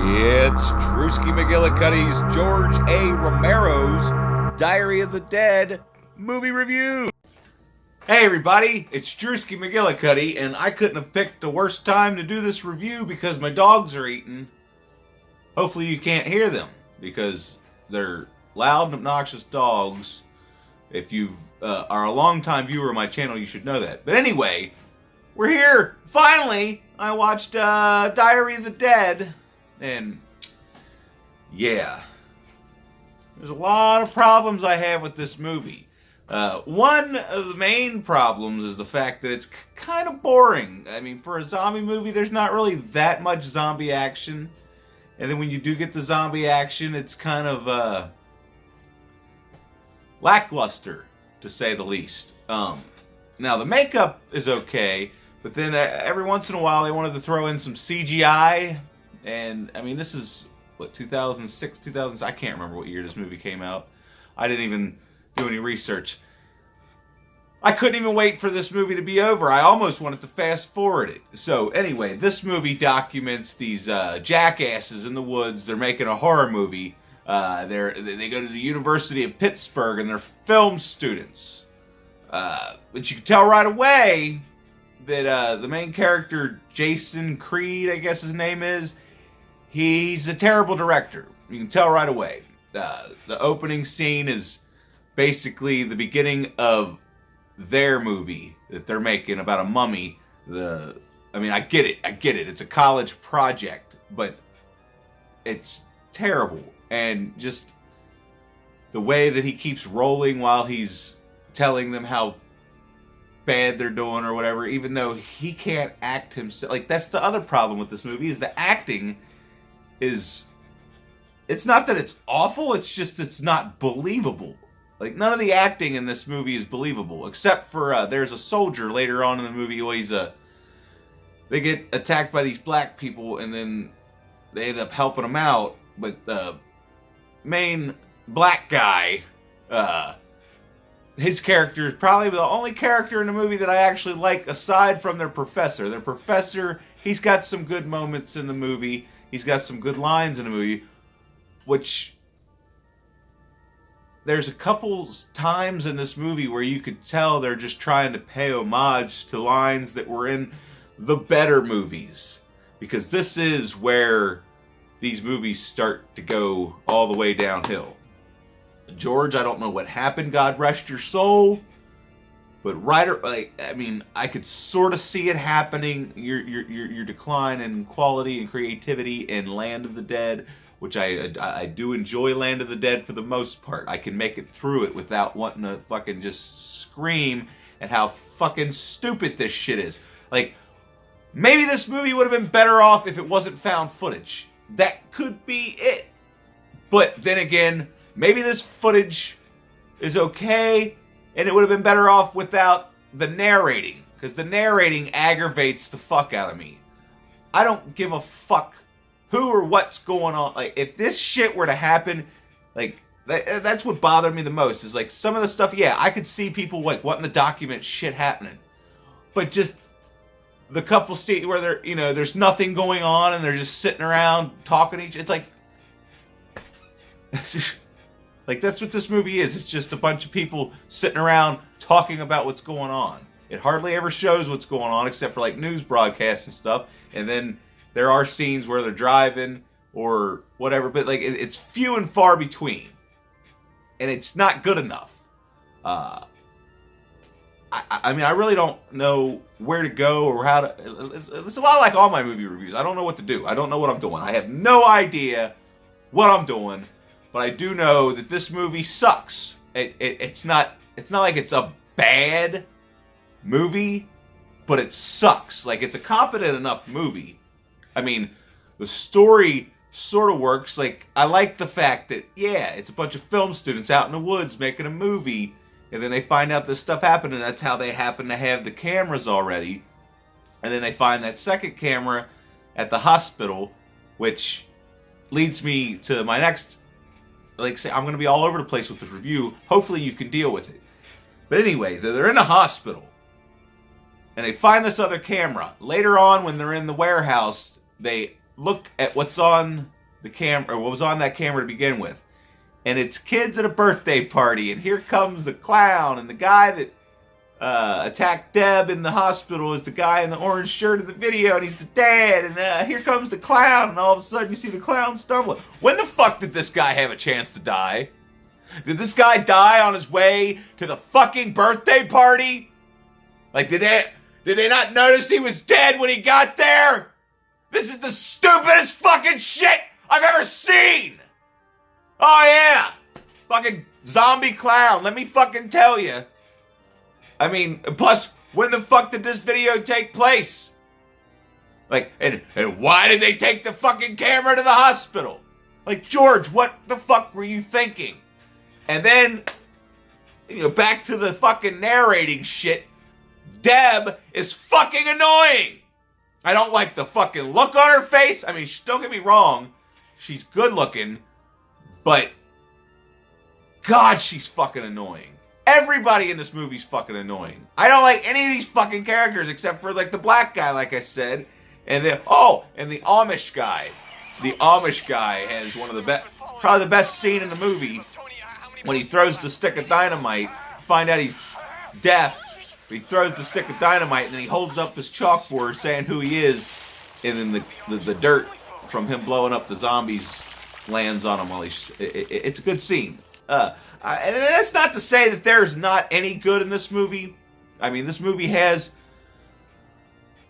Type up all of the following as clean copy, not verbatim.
It's Drewski McGillicuddy's George A. Romero's Diary of the Dead movie review. Hey everybody, it's Drewski McGillicuddy, and I couldn't have picked the worst time to do this review because my dogs are eating. Hopefully you can't hear them because they're loud and obnoxious dogs. If you are a long-time viewer of my channel, you should know that. But anyway, we're here. Finally, I watched Diary of the Dead. And yeah, there's a lot of problems I have with this movie. One of the main problems is the fact that it's kind of boring. I mean, for a zombie movie, there's not really that much zombie action. And then when you do get the zombie action, it's kind of lackluster, to say the least. Now, the makeup is okay, but then every once in a while they wanted to throw in some CGI. And, I mean, this is, what, 2006, 2000, I can't remember what year this movie came out. I didn't even do any research. I couldn't even wait for this movie to be over. I almost wanted to fast forward it. So, anyway, this movie documents these jackasses in the woods. They're making a horror movie. They go to the University of Pittsburgh, and they're film students. But you can tell right away that the main character, Jason Creed, I guess his name is, he's a terrible director. You can tell right away. The opening scene is basically the beginning of their movie that they're making about a mummy. I mean, I get it. It's a college project, but it's terrible. And just the way that he keeps rolling while he's telling them how bad they're doing or whatever, even though he can't act himself. Like, that's the other problem with this movie, is the acting is, it's not that it's awful, it's just it's not believable. Like, none of the acting in this movie is believable, except for there's a soldier later on in the movie who they get attacked by these black people and then they end up helping them out, but the main black guy, his character is probably the only character in the movie that I actually like aside from their professor. Their professor, he's got some good moments in the movie. He's got some good lines in the movie, which there's a couple times in this movie where you could tell they're just trying to pay homage to lines that were in the better movies. Because this is where these movies start to go all the way downhill. George, I don't know what happened, God rest your soul, but I could sort of see it happening. Your decline in quality and creativity in Land of the Dead, which I do enjoy Land of the Dead for the most part. I can make it through it without wanting to fucking just scream at how fucking stupid this shit is. Like, maybe this movie would have been better off if it wasn't found footage. That could be it. But then again, maybe this footage is okay, and it would have been better off without the narrating, because the narrating aggravates the fuck out of me. I don't give a fuck who or what's going on. Like, if this shit were to happen, like, that's what bothered me the most, is like, some of the stuff, yeah, I could see people like wanting to document shit happening, but just the couple scenes where they're, you know, there's nothing going on and they're just sitting around talking to each other, it's like, like, that's what this movie is. It's just a bunch of people sitting around talking about what's going on. It hardly ever shows what's going on except for, like, news broadcasts and stuff. And then there are scenes where they're driving or whatever. But, like, it's few and far between. And it's not good enough. I mean, I really don't know where to go or how to... It's a lot like all my movie reviews. I don't know what to do. I don't know what I'm doing. I have no idea what I'm doing. But I do know that this movie sucks. It's not like it's a bad movie, but it sucks. Like, it's a competent enough movie. I mean, the story sort of works. Like, I like the fact that, yeah, it's a bunch of film students out in the woods making a movie, and then they find out this stuff happened, and that's how they happen to have the cameras already. And then they find that second camera at the hospital, which leads me to my next... Like, say, I'm going to be all over the place with this review. Hopefully you can deal with it. But anyway, they're in a hospital. And they find this other camera. Later on, when they're in the warehouse, they look at what's on the camera, or what was on that camera to begin with. And it's kids at a birthday party, and here comes the clown, and the guy that attacked Deb in the hospital is the guy in the orange shirt in the video, and he's the dad, and here comes the clown, and all of a sudden you see the clown stumbling. When the fuck did this guy have a chance to die? Did this guy die on his way to the fucking birthday party? Like, did they not notice he was dead when he got there? This is the stupidest fucking shit I've ever seen! Oh yeah! Fucking zombie clown, let me fucking tell you. I mean, plus, when the fuck did this video take place? Like, and why did they take the fucking camera to the hospital? Like, George, what the fuck were you thinking? And then, back to the fucking narrating shit. Deb is fucking annoying. I don't like the fucking look on her face. I mean, don't get me wrong. She's good looking. But, God, she's fucking annoying. Everybody in this movie's fucking annoying. I don't like any of these fucking characters except for, like, the black guy, like I said. And the Amish guy. The Amish guy has one of the best, probably the best scene in the movie. When he throws the stick of dynamite, find out he's deaf. He throws the stick of dynamite, and then he holds up his chalkboard saying who he is. And then the dirt from him blowing up the zombies lands on him while it's a good scene. And that's not to say that there's not any good in this movie. I mean, this movie has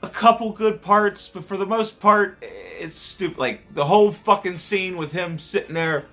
a couple good parts, but for the most part, it's stupid. Like, the whole fucking scene with him sitting there,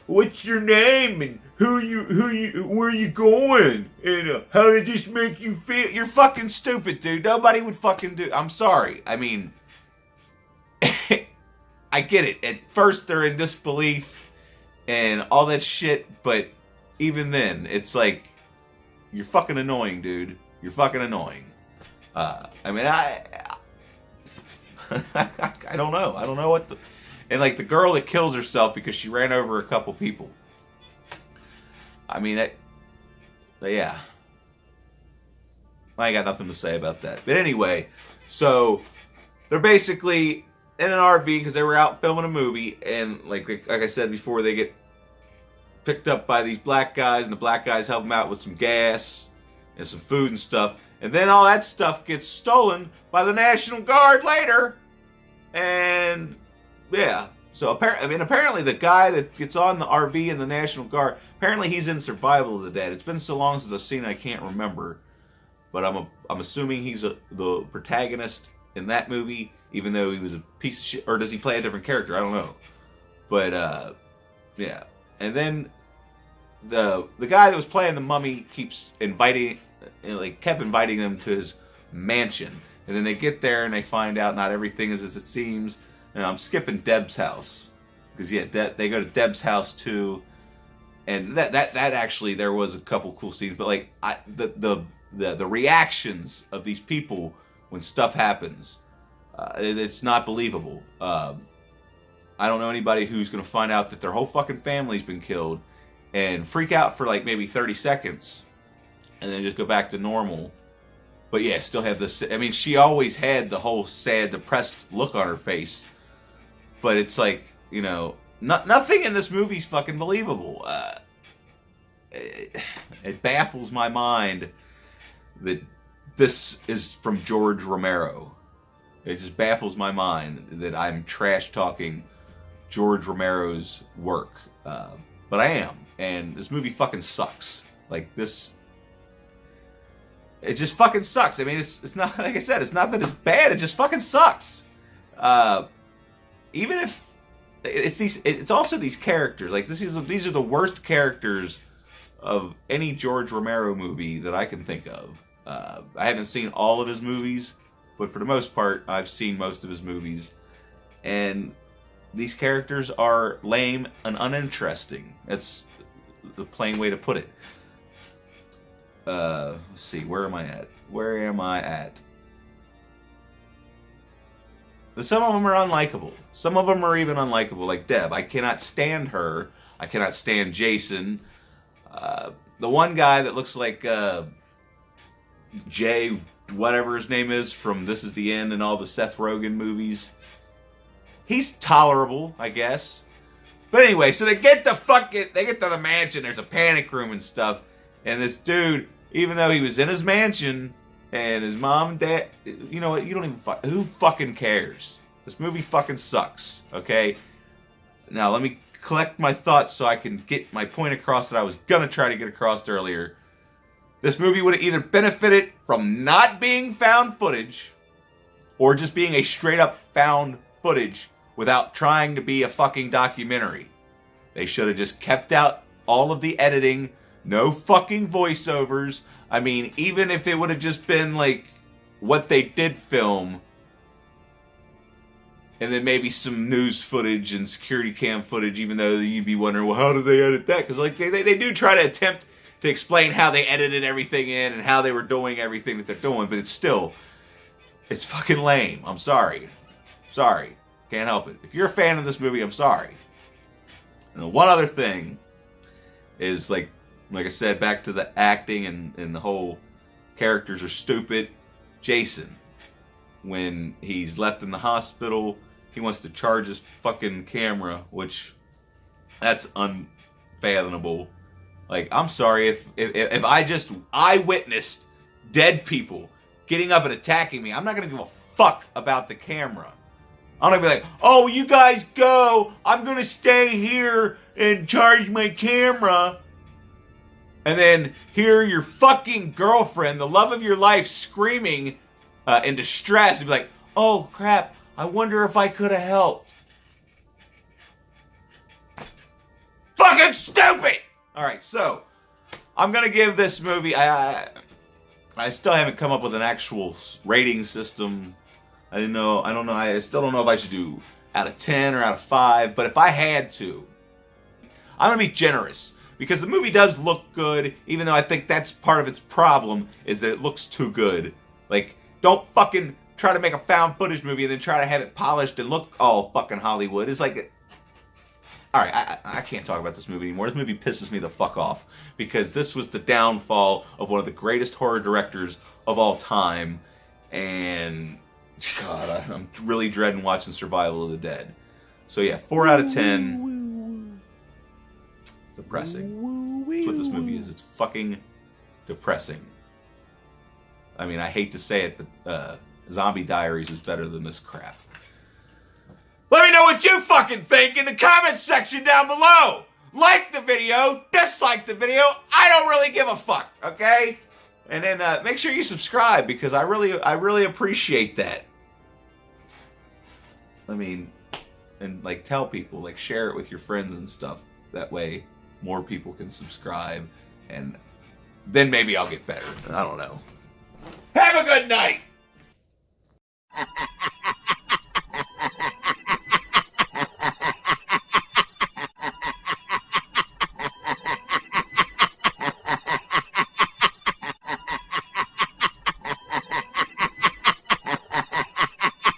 what's your name? And where you going? And how did this make you feel? You're fucking stupid, dude. Nobody would fucking do. I'm sorry. I mean, I get it. At first, they're in disbelief and all that shit, but even then, it's like, you're fucking annoying, dude. You're fucking annoying. I mean, I don't know. I don't know what the... And, like, the girl that kills herself because she ran over a couple people. I mean, yeah. I ain't got nothing to say about that. But anyway, so they're basically in an RV because they were out filming a movie. And, like I said before, they get picked up by these black guys. And the black guys help them out with some gas and some food and stuff. And then all that stuff gets stolen by the National Guard later. And... yeah, so apparently the guy that gets on the RV in the National Guard, apparently he's in Survival of the Dead. It's been so long since I've seen it, I can't remember. But I'm assuming he's the protagonist in that movie, even though he was a piece of shit. Or does he play a different character? I don't know. But, yeah. And then the guy that was playing the mummy keeps kept inviting them to his mansion. And then they get there and they find out not everything is as it seems. And I'm skipping Deb's house because they go to Deb's house too, and that actually there was a couple cool scenes, but like the reactions of these people when stuff happens, it's not believable. I don't know anybody who's gonna find out that their whole fucking family's been killed and freak out for like maybe 30 seconds, and then just go back to normal. But yeah, still have this. I mean, she always had the whole sad, depressed look on her face. But it's like, nothing in this movie's fucking believable. It baffles my mind that this is from George Romero. It just baffles my mind that I'm trash-talking George Romero's work. But I am. And this movie fucking sucks. Like, this... it just fucking sucks. I mean, it's not, like I said, it's not that it's bad, it just fucking sucks. Even if it's also these characters. Like, these are the worst characters of any George Romero movie that I can think of. I haven't seen all of his movies, but for the most part, I've seen most of his movies. And these characters are lame and uninteresting. That's the plain way to put it. Let's see, where am I at? Some of them are unlikable. Some of them are even unlikable, like Deb. I cannot stand her. I cannot stand Jason. The one guy that looks like Jay, whatever his name is, from This Is the End and all the Seth Rogen movies. he's tolerable, I guess. But anyway, so they get to the mansion. There's a panic room and stuff. And this dude, even though he was in his mansion and his mom and dad, you know what? You don't even who fucking cares? This movie fucking sucks, okay? Now, let me collect my thoughts so I can get my point across that I was gonna try to get across earlier. This movie would have either benefited from not being found footage or just being a straight up found footage without trying to be a fucking documentary. They should have just kept out all of the editing, no fucking voiceovers. I mean, even if it would have just been like what they did film, and then maybe some news footage and security cam footage, even though you'd be wondering, well, how did they edit that? Because like they do try to attempt to explain how they edited everything in and how they were doing everything that they're doing, but it's fucking lame. I'm sorry. Sorry. Can't help it. If you're a fan of this movie, I'm sorry. And one other thing is, like I said, back to the acting and the whole characters are stupid. Jason, when he's left in the hospital, he wants to charge his fucking camera, which that's unfathomable. Like, I'm sorry if I witnessed dead people getting up and attacking me, I'm not gonna give a fuck about the camera. I'm gonna be like, oh, you guys go, I'm gonna stay here and charge my camera. And then hear your fucking girlfriend, the love of your life, screaming in distress and be like, oh crap, I wonder if I could have helped. Fucking stupid! Alright, so I'm gonna give this movie, I still haven't come up with an actual rating system. I don't know, I still don't know if I should do out of 10 or out of 5, but if I had to, I'm gonna be generous. Because the movie does look good, even though I think that's part of its problem, is that it looks too good. Like, don't fucking try to make a found footage movie and then try to have it polished and look all fucking Hollywood. It's like, alright, I can't talk about this movie anymore. This movie pisses me the fuck off. Because this was the downfall of one of the greatest horror directors of all time. And, God, I'm really dreading watching Survival of the Dead. So yeah, 4 out of 10. It's depressing. That's what this movie is. It's fucking depressing. I mean, I hate to say it, but Zombie Diaries is better than this crap. Let me know what you fucking think in the comments section down below. Like the video, dislike the video. I don't really give a fuck, okay? And then make sure you subscribe because I really appreciate that. I mean, and like tell people, like share it with your friends and stuff. That way more people can subscribe and then maybe I'll get better. I don't know. Have a good night!